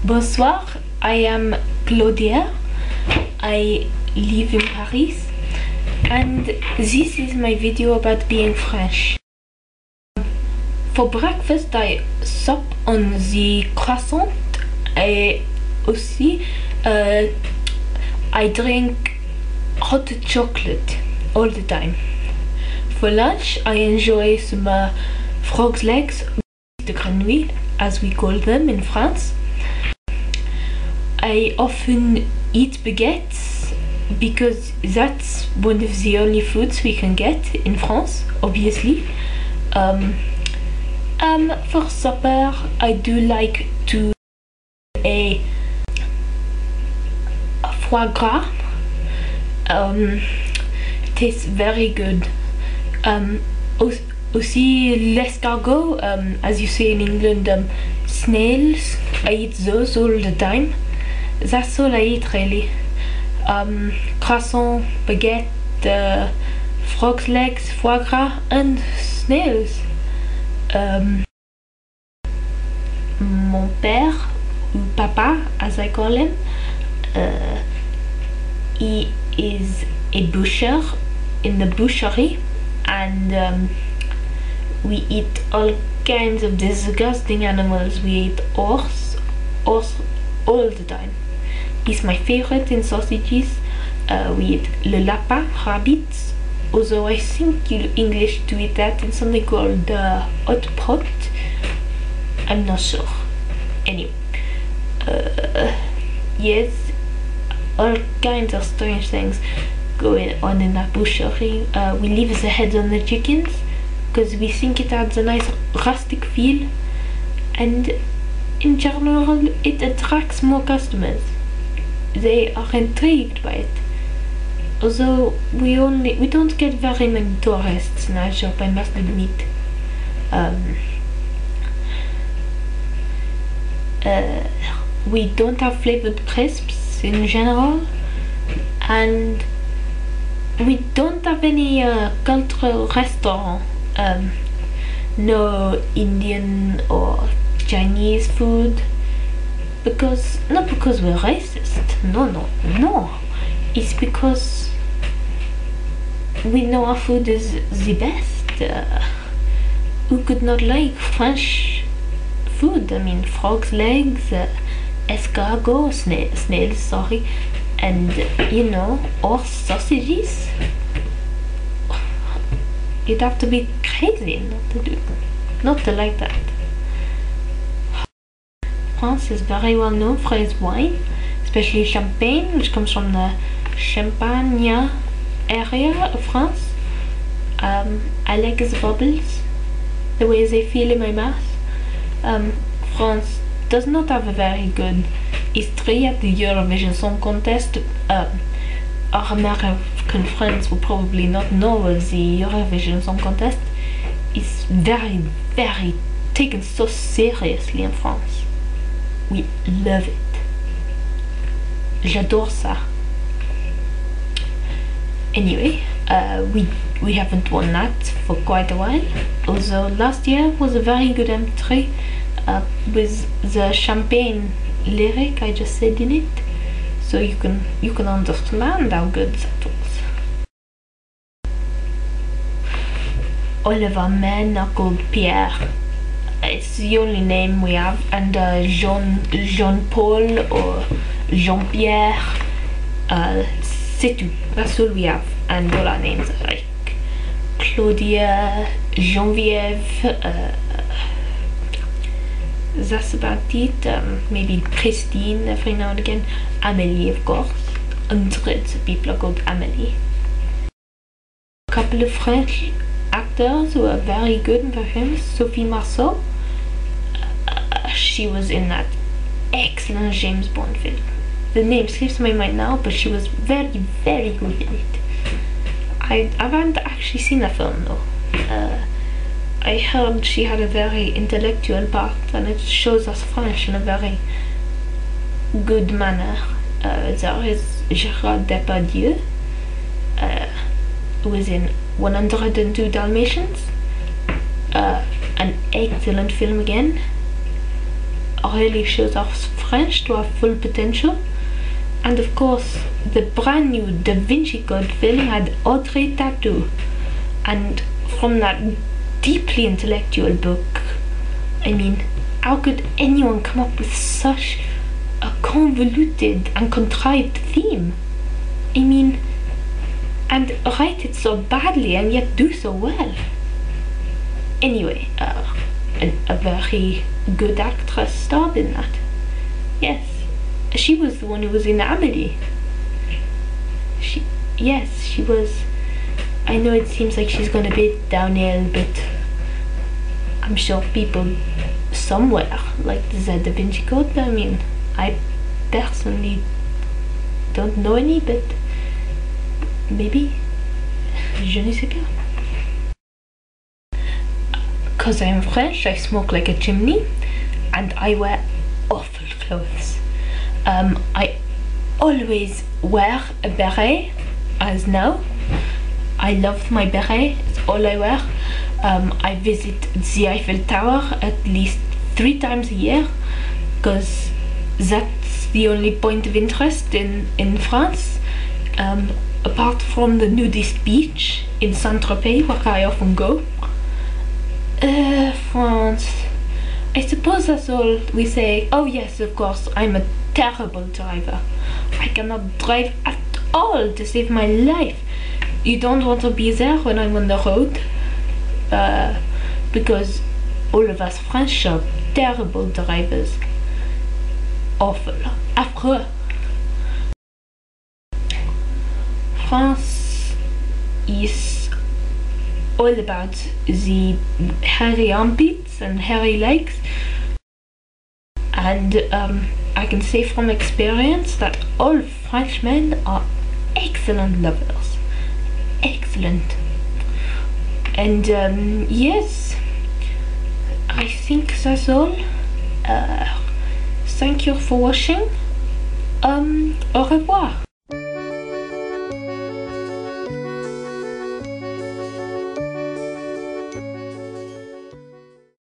Bonsoir, I am Claudia. I live in Paris and this is my video about being French. For breakfast I sup on the croissant and aussi I drink hot chocolate all the time. For lunch I enjoy some frog's legs de grenouille as we call them in France. I often eat baguettes because that's one of the only foods we can get in France, obviously. For supper I do like to eat a foie gras. Tastes very good. Aussi l'escargot, as you say in England, snails. I eat those all the time. That's all I eat really. Croissant, baguette, frog's legs, foie gras and snails. Mon père, ou papa as I call him, he is a butcher in the butchery, and we eat all kinds of disgusting animals. We eat horse all the time. He's my favorite in sausages. We eat le lapin, rabbit, although I think you English to eat that in something called hot pot. I'm not sure. Anyway, yes, all kinds of strange things going on in that butchery. We leave the heads on the chickens because we think it adds a nice rustic feel, and in general it attracts more customers. They are intrigued by it. Although we don't get very many tourists in our shop, I must admit. We don't have flavored crisps in general, and we don't have any cultural restaurant. No Indian or Chinese food, not because we're racist, no, it's because we know our food is the best. Who could not like French food? I mean, frog's legs, escargot, snails, sorry, and you know, horse sausages. You'd have to be crazy not to like that. France is very well known for its wine, especially champagne, which comes from the Champagne area of France. I like its bubbles, the way they feel in my mouth. France does not have a very good history at the Eurovision Song Contest. Our American friends will probably not know of the Eurovision Song Contest. It's very, very taken so seriously in France. We love it. J'adore ça. Anyway, we haven't won that for quite a while, although last year was a very good entry with the champagne lyric I just said in it, so you can understand how good that was. All of our men are called Pierre. It's the only name we have, and Jean-Paul or Jean-Pierre, c'est tout. That's all we have, and all our names are like Claudia, Geneviève, that's about it. Maybe Christine every now and again. Amélie, of course. Hundreds of people are called Amélie. A couple of French actors who are very good and very famous. Sophie Marceau. She was in that excellent James Bond film. The name slips my mind now, but she was very, very good in it. I haven't actually seen the film though. I heard she had a very intellectual part, and it shows us French in a very good manner. There is Gérard Depardieu, who is in 102 Dalmatians, an excellent film again. really shows off French to our full potential. And of course, the brand new Da Vinci Code film had Audrey Tattoo. And from that deeply intellectual book, I mean, how could anyone come up with such a convoluted and contrived theme? I mean, and write it so badly and yet do so well. Anyway, a very good actress starred in that. Yes, she was the one who was in Amelie. Yes, she was. I know it seems like she's gonna be downhill, but I'm sure people somewhere like the Da Vinci Code. I mean, I personally don't know any, but maybe. Je ne sais pas. Because I'm French, I smoke like a chimney, and I wear awful clothes. I always wear a beret, as now. I love my beret, it's all I wear. I visit the Eiffel Tower at least 3 times a year, because that's the only point of interest in France. Apart from the nudist beach in Saint-Tropez, where I often go. France. I suppose that's all we say. Oh yes, of course, I'm a terrible driver. I cannot drive at all to save my life. You don't want to be there when I'm on the road, because all of us French are terrible drivers. Awful. Affreux. France is all about the hairy armpits and hairy legs, and I can say from experience that all Frenchmen are excellent lovers. Excellent. And yes, I think that's all. Thank you for watching. Au revoir.